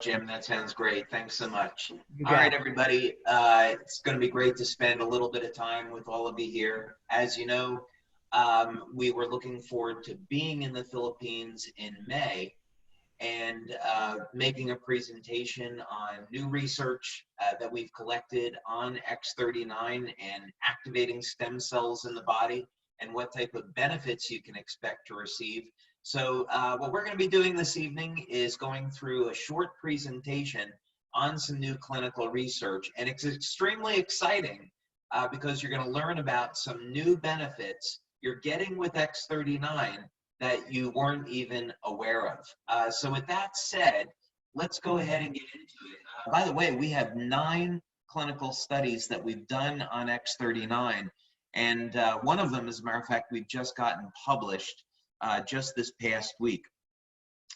Jim, that sounds great. Thanks so much. You All right, bet. everybody. It's going to be great to spend a little bit of time with all of you here. As you know, we were looking forward to being in the Philippines in May and making a presentation on new research that we've collected on X39 and activating stem cells in the body and what type of benefits you can expect to receive. So what we're going to be doing this evening is going through a short presentation on some new clinical research, and it's extremely exciting because you're going to learn about some new benefits you're getting with X39 that you weren't even aware of. So with that said, let's go ahead and get into it. By the way, we have 9 clinical studies that we've done on X39, and one of them, as a matter of fact, we've just gotten published just this past week.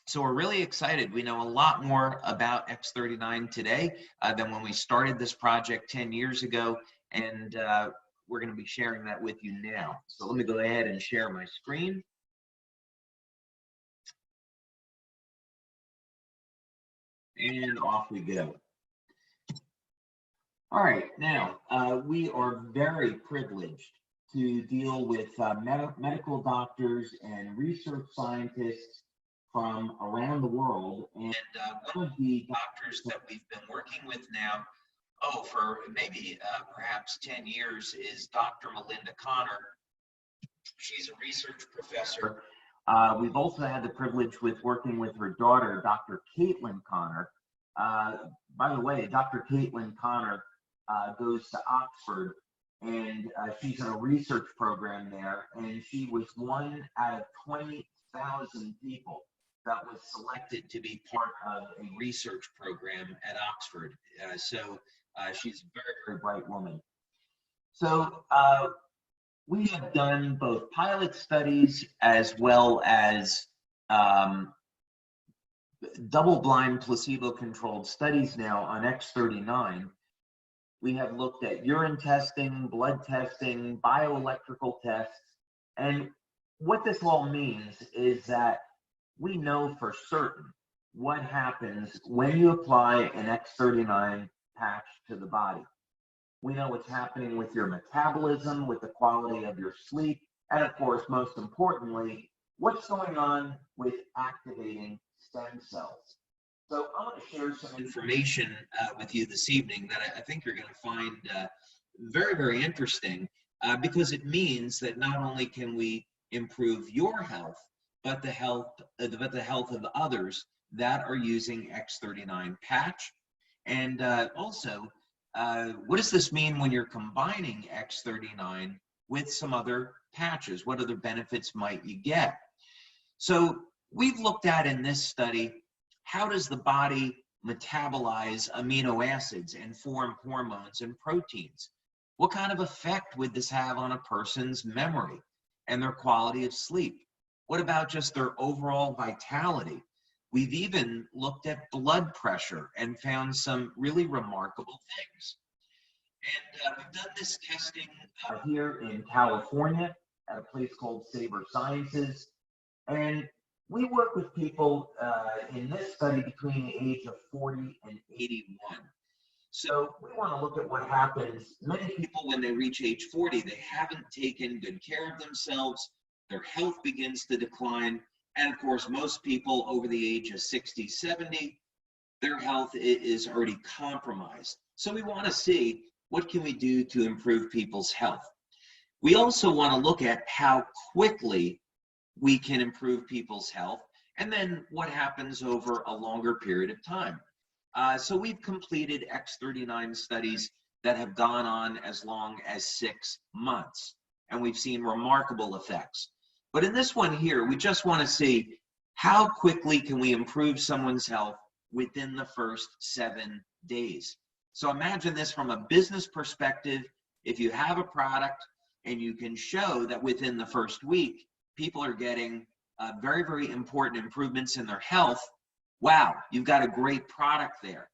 So we're really excited. We know a lot more about X39 today than when we started this project 10 years ago, and we're going to be sharing that with you now. So let me go ahead and share my screen. And off we go. All right, now we are very privileged to deal with medical doctors and research scientists from around the world. And one of the doctors that we've been working with now, for maybe perhaps 10 years, is Dr. Melinda Connor. She's a research professor. We've also had the privilege with working with her daughter, Dr. Caitlin Connor. By the way, Dr. Caitlin Connor goes to Oxford, and she's in a research program there, and she was one out of 20,000 people that was selected to be part of a research program at Oxford. So she's a very, very bright woman. So we have done both pilot studies as well as double-blind placebo-controlled studies now on X39. We have looked at urine testing, blood testing, bioelectrical tests, and what this all means is that we know for certain what happens when you apply an X39 patch to the body. We know what's happening with your metabolism, with the quality of your sleep, and of course, most importantly, what's going on with activating stem cells. So I want to share some information with you this evening that I think you're going to find very, very interesting because it means that not only can we improve your health, but the health of others that are using X39 patch. And also, what does this mean when you're combining X39 with some other patches? What other benefits might you get? So we've looked at in this study, how does the body metabolize amino acids and form hormones and proteins? What kind of effect would this have on a person's memory and their quality of sleep? What about just their overall vitality? We've even looked at blood pressure and found some really remarkable things. And we've done this testing here in California at a place called Saber Sciences. And we work with people in this study between the age of 40 and 81. So we want to look at what happens. Many people, when they reach age 40, they haven't taken good care of themselves. Their health begins to decline. And of course, most people over the age of 60, 70, their health is already compromised. So we want to see what can we do to improve people's health. We also want to look at how quickly we can improve people's health, and then what happens over a longer period of time. So we've completed X39 studies that have gone on as long as 6 months, and we've seen remarkable effects. But in this one here, we just want to see how quickly can we improve someone's health within the first 7 days. So imagine this from a business perspective. If you have a product and you can show that within the first week, people are getting very, very important improvements in their health, wow, you've got a great product there.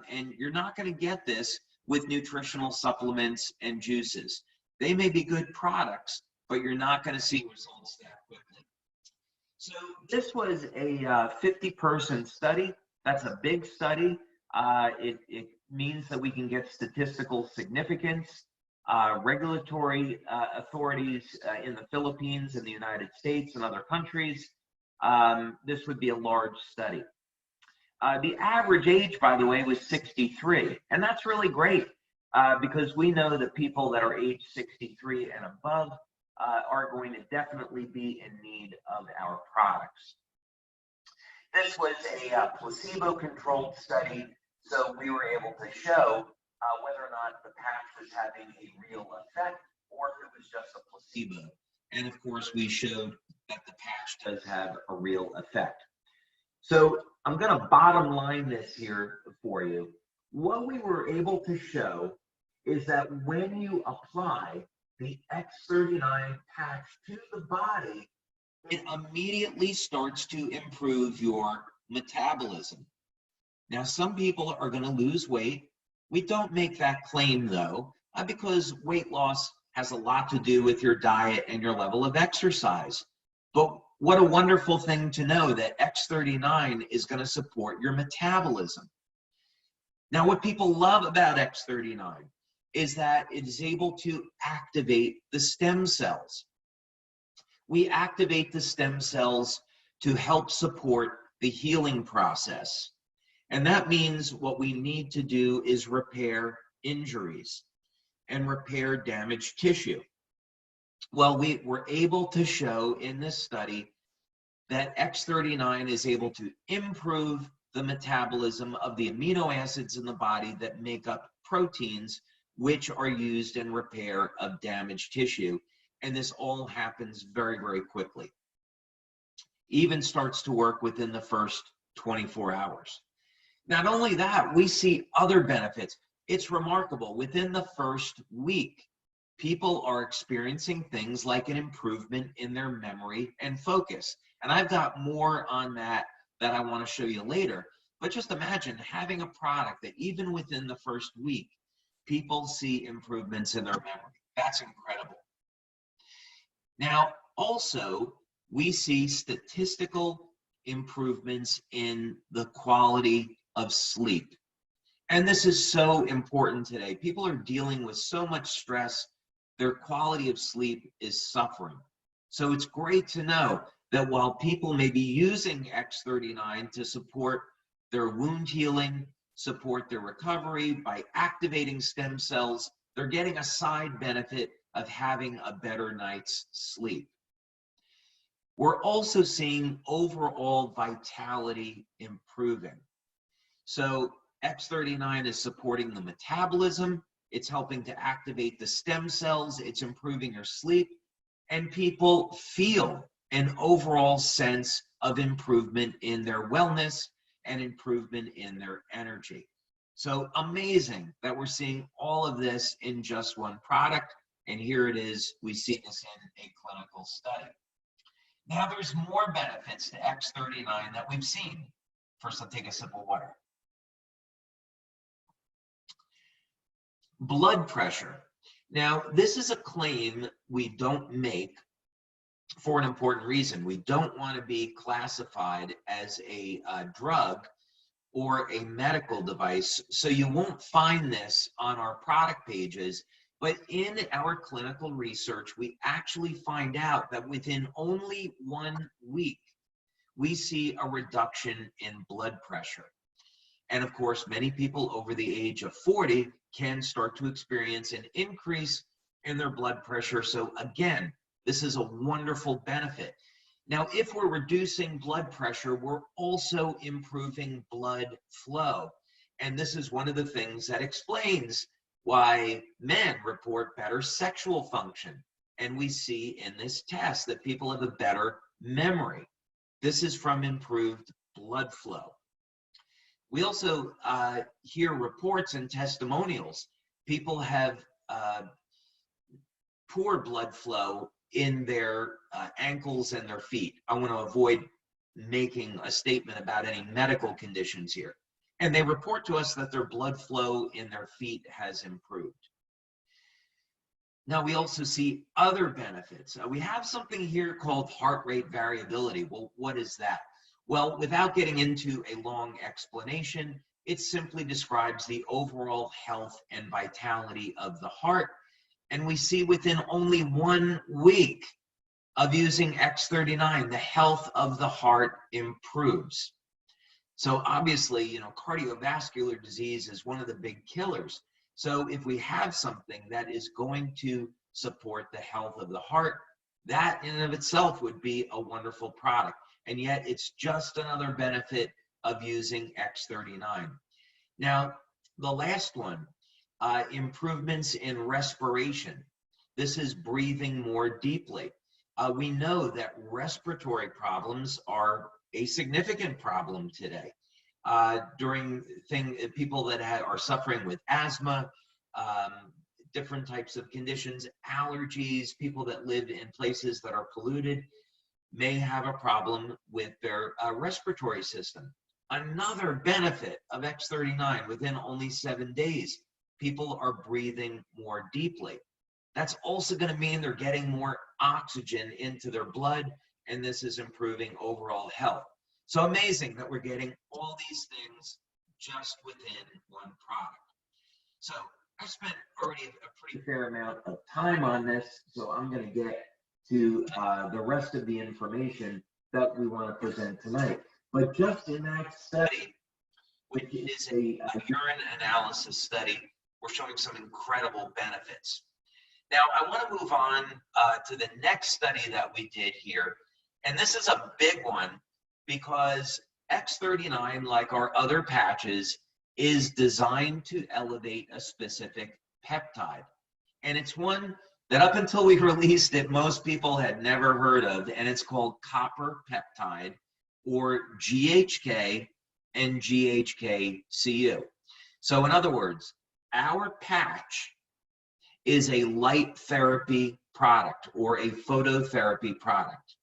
And you're not going to get this with nutritional supplements and juices. They may be good products, but you're not going to see results that quickly. So this was a 50-person study That's a big study. It means that we can get statistical significance. Regulatory authorities in the Philippines and the United States and other countries, this would be a large study. The average age, by the way, was 63, and that's really great because we know that people that are age 63 and above are going to definitely be in need of our products. This was a placebo-controlled study, so we were able to show whether or not the patch was having a real effect or if it was just a placebo. And of course, we showed that the patch does have a real effect. So I'm going to bottom line this here for you. What we were able to show is that when you apply the X39 patch to the body, it immediately starts to improve your metabolism. Now, some people are going to lose weight. We don't make that claim, though, because weight loss has a lot to do with your diet and your level of exercise. But what a wonderful thing to know that X39 is going to support your metabolism. Now, what people love about X39 is that it is able to activate the stem cells. We activate the stem cells to help support the healing process. And that means what we need to do is repair injuries and repair damaged tissue. Well, we were able to show in this study that X39 is able to improve the metabolism of the amino acids in the body that make up proteins, which are used in repair of damaged tissue. And this all happens very, very quickly. Even starts to work within the first 24 hours. Not only that, we see other benefits. It's remarkable. Within the first week, people are experiencing things like an improvement in their memory and focus. And I've got more on that I want to show you later. But just imagine having a product that even within the first week, people see improvements in their memory. That's incredible. Now, also, we see statistical improvements in the quality of sleep. And this is so important today. People are dealing with so much stress, their quality of sleep is suffering. So it's great to know that while people may be using X39 to support their wound healing, support their recovery by activating stem cells, they're getting a side benefit of having a better night's sleep. We're also seeing overall vitality improving. So X39 is supporting the metabolism, it's helping to activate the stem cells, it's improving your sleep, and people feel an overall sense of improvement in their wellness and improvement in their energy. So amazing that we're seeing all of this in just one product. And here it is, we see this in a clinical study. Now there's more benefits to X39 that we've seen. First, I'll take a sip of water. Blood pressure. Now, this is a claim we don't make for an important reason. We don't want to be classified as a drug or a medical device, so you won't find this on our product pages. But in our clinical research, we actually find out that within only 1 week, we see a reduction in blood pressure. And of course, many people over the age of 40 can start to experience an increase in their blood pressure. So again, this is a wonderful benefit. Now, if we're reducing blood pressure, we're also improving blood flow. And this is one of the things that explains why men report better sexual function. And we see in this test that people have a better memory. This is from improved blood flow. We also hear reports and testimonials. People have poor blood flow in their ankles and their feet. I want to avoid making a statement about any medical conditions here. And they report to us that their blood flow in their feet has improved. Now, we also see other benefits. We have something here called heart rate variability. Well, what is that? Well, without getting into a long explanation, it simply describes the overall health and vitality of the heart. And we see within only 1 week of using X39, the health of the heart improves. So obviously, cardiovascular disease is one of the big killers. So if we have something that is going to support the health of the heart, that in and of itself would be a wonderful product. And yet it's just another benefit of using X39. Now, the last one, improvements in respiration. This is breathing more deeply. We know that respiratory problems are a significant problem today. People that are suffering with asthma, different types of conditions, allergies, people that live in places that are polluted may have a problem with their respiratory system. Another benefit of X39, within only 7 days, people are breathing more deeply. That's also going to mean they're getting more oxygen into their blood, and this is improving overall health. So amazing that we're getting all these things just within one product. So I spent already a pretty fair amount of time on this, so I'm going to get to the rest of the information that we want to present tonight. But just in that study, which is a urine analysis study, we're showing some incredible benefits. Now, I want to move on to the next study that we did here. And this is a big one because X39, like our other patches, is designed to elevate a specific peptide. And it's one that up until we released it, most people had never heard of, and it's called copper peptide, or GHK and GHK-Cu. So in other words, our patch is a light therapy product or a phototherapy product.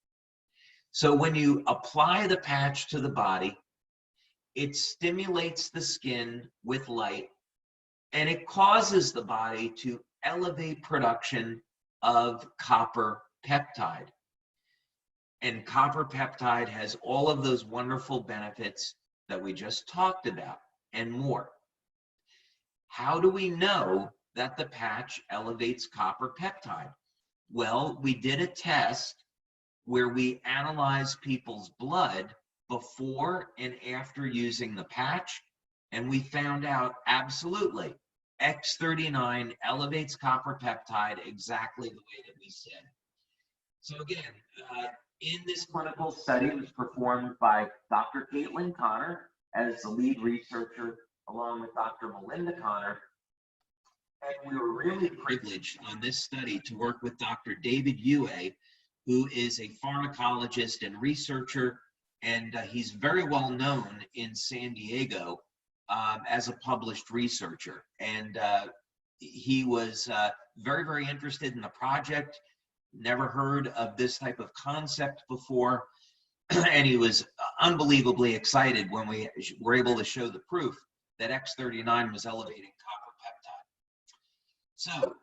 So when you apply the patch to the body, it stimulates the skin with light, and it causes the body to elevate production of copper peptide. And copper peptide has all of those wonderful benefits that we just talked about and more. How do we know that the patch elevates copper peptide? Well, we did a test where we analyzed people's blood before and after using the patch, and we found out absolutely X39 elevates copper peptide exactly the way that we said. So again, in this clinical study, it was performed by Dr. Caitlin Connor as the lead researcher, along with Dr. Melinda Connor. And we were really privileged on this study to work with Dr. David Yue, who is a pharmacologist and researcher, and he's very well known in San Diego as a published researcher. And he was very, very interested in the project, never heard of this type of concept before, and he was unbelievably excited when we were able to show the proof that X39 was elevating copper peptide. So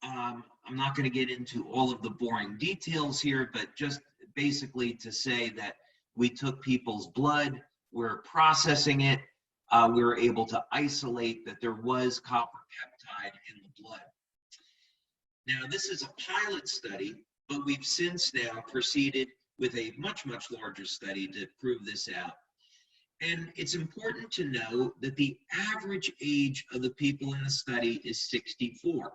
I'm not going to get into all of the boring details here, but just basically to say that we took people's blood, we're processing it, we were able to isolate that there was copper peptide in the blood. Now, this is a pilot study, but we've since now proceeded with a much, much larger study to prove this out. And it's important to know that the average age of the people in the study is 64.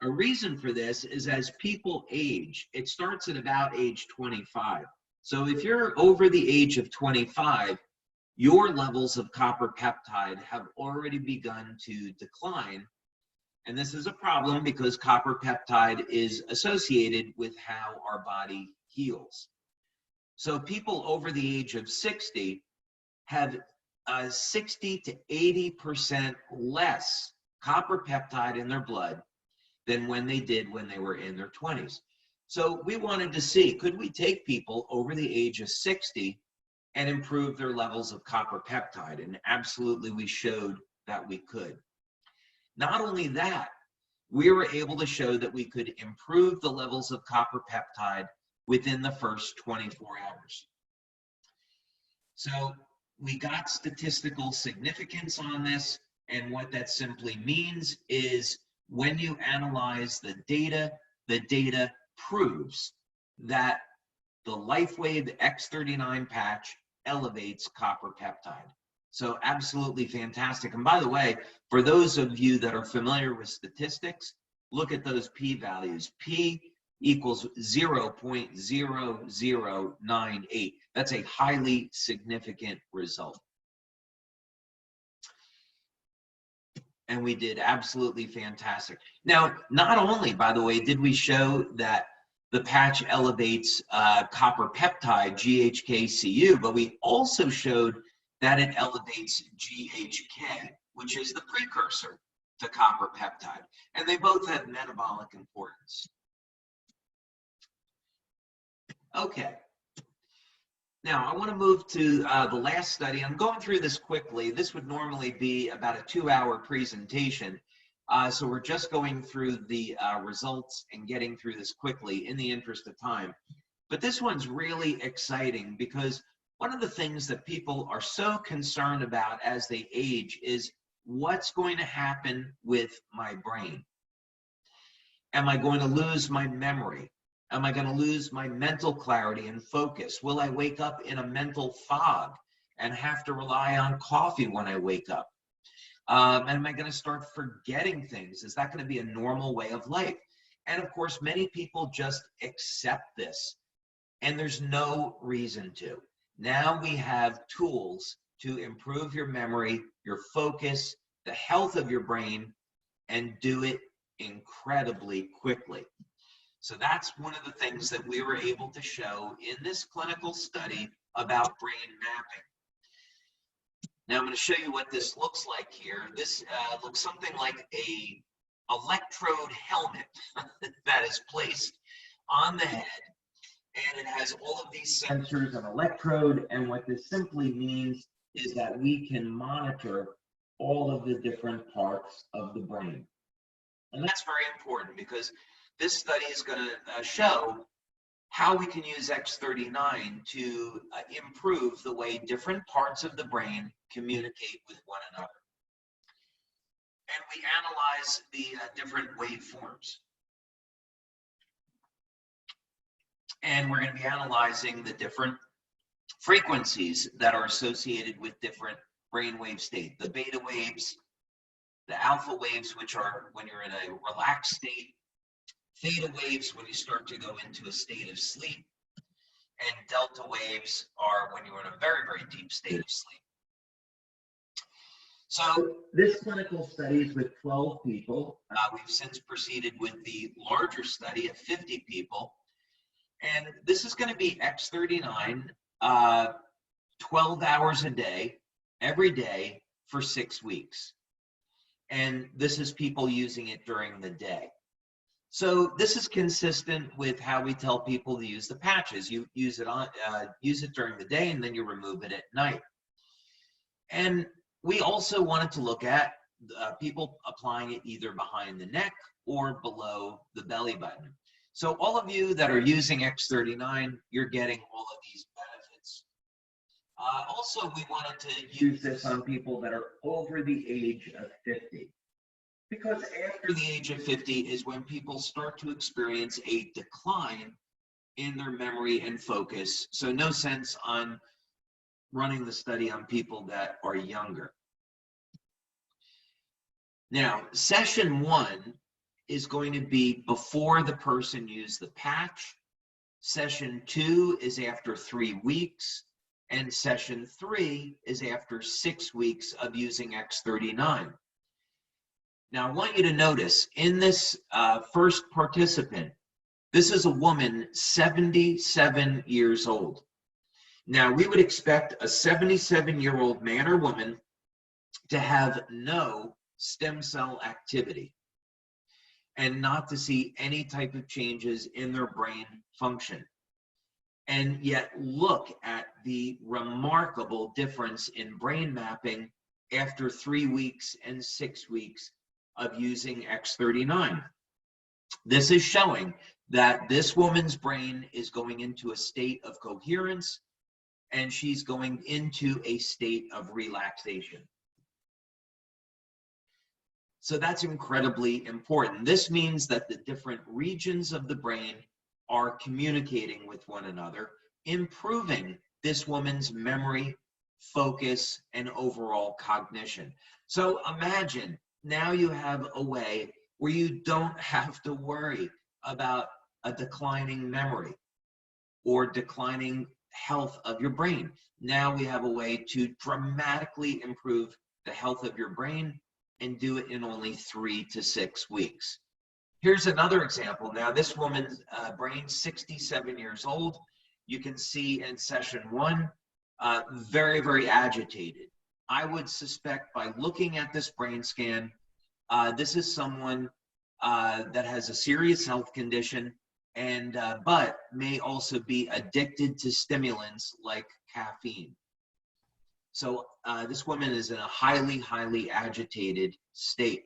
A reason for this is as people age, it starts at about age 25. So if you're over the age of 25, your levels of copper peptide have already begun to decline. And this is a problem because copper peptide is associated with how our body heals. So people over the age of 60 have 60 to 80% less copper peptide in their blood than when they did when they were in their 20s. So we wanted to see, could we take people over the age of 60 and improve their levels of copper peptide? And absolutely we showed that we could. Not only that, we were able to show that we could improve the levels of copper peptide within the first 24 hours. So we got statistical significance on this, and what that simply means is when you analyze the data proves that the LifeWave X39 patch elevates copper peptide. So absolutely fantastic. And by the way, for those of you that are familiar with statistics, look at those p-values. P equals 0.0098. That's a highly significant result. And we did absolutely fantastic. Now, not only, by the way, did we show that the patch elevates copper peptide, GHK-Cu, but we also showed that it elevates GHK, which is the precursor to copper peptide. And they both have metabolic importance. Okay. Now, I want to move to the last study. I'm going through this quickly. This would normally be about a 2-hour presentation. So we're just going through the results and getting through this quickly in the interest of time. But this one's really exciting because one of the things that people are so concerned about as they age is what's going to happen with my brain. Am I going to lose my memory? Am I going to lose my mental clarity and focus? Will I wake up in a mental fog and have to rely on coffee when I wake up? And am I going to start forgetting things? Is that going to be a normal way of life? And of course, many people just accept this, and there's no reason to. Now we have tools to improve your memory, your focus, the health of your brain, and do it incredibly quickly. So that's one of the things that we were able to show in this clinical study about brain mapping. Now I'm going to show you what this looks like here. This looks something like a electrode helmet that is placed on the head, and it has all of these sensors and electrode, and what this simply means is that we can monitor all of the different parts of the brain. And that's very important because this study is going to show how we can use X39 to improve the way different parts of the brain communicate with one another. And we analyze the different waveforms. And we're going to be analyzing the different frequencies that are associated with different brainwave states. The beta waves, the alpha waves, which are when you're in a relaxed state, theta waves when you start to go into a state of sleep, and delta waves are when you're in a very, very deep state of sleep. So this clinical study is with 12 people. We've since proceeded with the larger study of 50 people. And this is going to be X39, 12 hours a day, every day for 6 weeks. And this is people using it during the day. So this is consistent with how we tell people to use the patches. You use it during the day, and then you remove it at night. And we also wanted to look at people applying it either behind the neck or below the belly button. So all of you that are using X39, you're getting all of these benefits. Also, we wanted to use this on people that are over the age of 50. Because after the age of 50 is when people start to experience a decline in their memory and focus. So no sense on running the study on people that are younger. Now, session 1 is going to be before the person used the patch. Session 2 is after 3 weeks. And session 3 is after 6 weeks of using X39. Now, I want you to notice in this first participant, this is a woman 77 years old. Now, we would expect a 77-year-old man or woman to have no stem cell activity and not to see any type of changes in their brain function. And yet, look at the remarkable difference in brain mapping after 3 weeks and 6 weeks of using X39. This is showing that this woman's brain is going into a state of coherence, and she's going into a state of relaxation. So that's incredibly important. This means that the different regions of the brain are communicating with one another, improving this woman's memory, focus, and overall cognition. So imagine now you have a way where you don't have to worry about a declining memory or declining health of your brain. Now we have a way to dramatically improve the health of your brain and do it in only 3 to 6 weeks. Here's another example. Now, this woman's brain, 67 years old. You can see in session 1, very, very agitated. I would suspect by looking at this brain scan, this is someone that has a serious health condition and but may also be addicted to stimulants like caffeine. So this woman is in a highly, highly agitated state.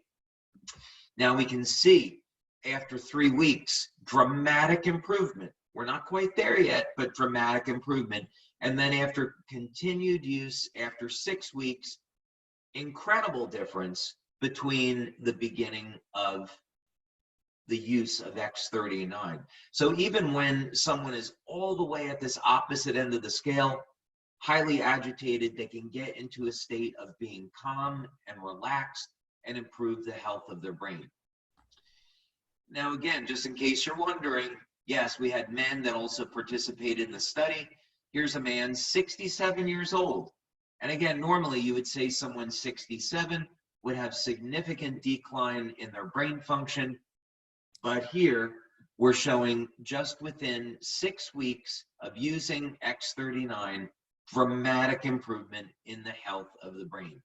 Now we can see after 3 weeks, dramatic improvement. We're not quite there yet, but dramatic improvement. And then after continued use, after 6 weeks, incredible difference between the beginning of the use of X39. So even when someone is all the way at this opposite end of the scale, highly agitated, they can get into a state of being calm and relaxed and improve the health of their brain. Now, again, just in case you're wondering, yes, we had men that also participated in the study. Here's a man, 67 years old. And again, normally you would say someone 67 would have significant decline in their brain function. But here we're showing just within 6 weeks of using X39, dramatic improvement in the health of the brain.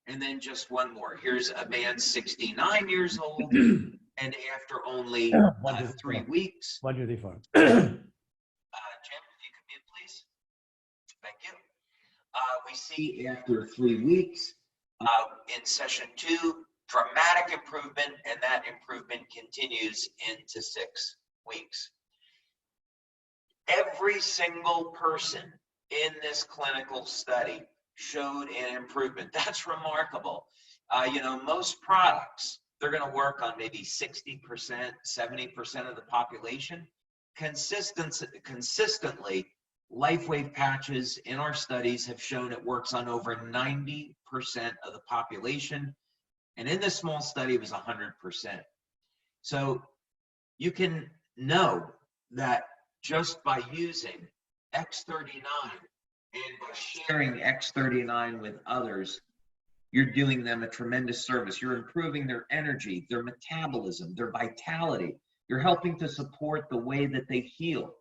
And then just one more. Here's a man 69 years old, and after only 3 weeks. 124. Jim, if you could mute, please. Thank you. We see after 3 weeks in session 2, dramatic improvement, and that improvement continues into 6 weeks. Every single person in this clinical study showed an improvement. That's remarkable. You know, most products, they're going to work on maybe 60%, 70% of the population. Consistently, LifeWave patches in our studies have shown it works on over 90% of the population. And in this small study, it was 100%. So you can know that just by using X39 and by sharing X39 with others, you're doing them a tremendous service. You're improving their energy, their metabolism, their vitality. You're helping to support the way that they heal.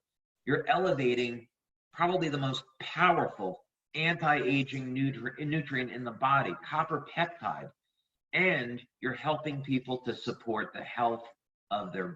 You're elevating probably the most powerful anti-aging nutrient in the body, copper peptide, and you're helping people to support the health of their brain.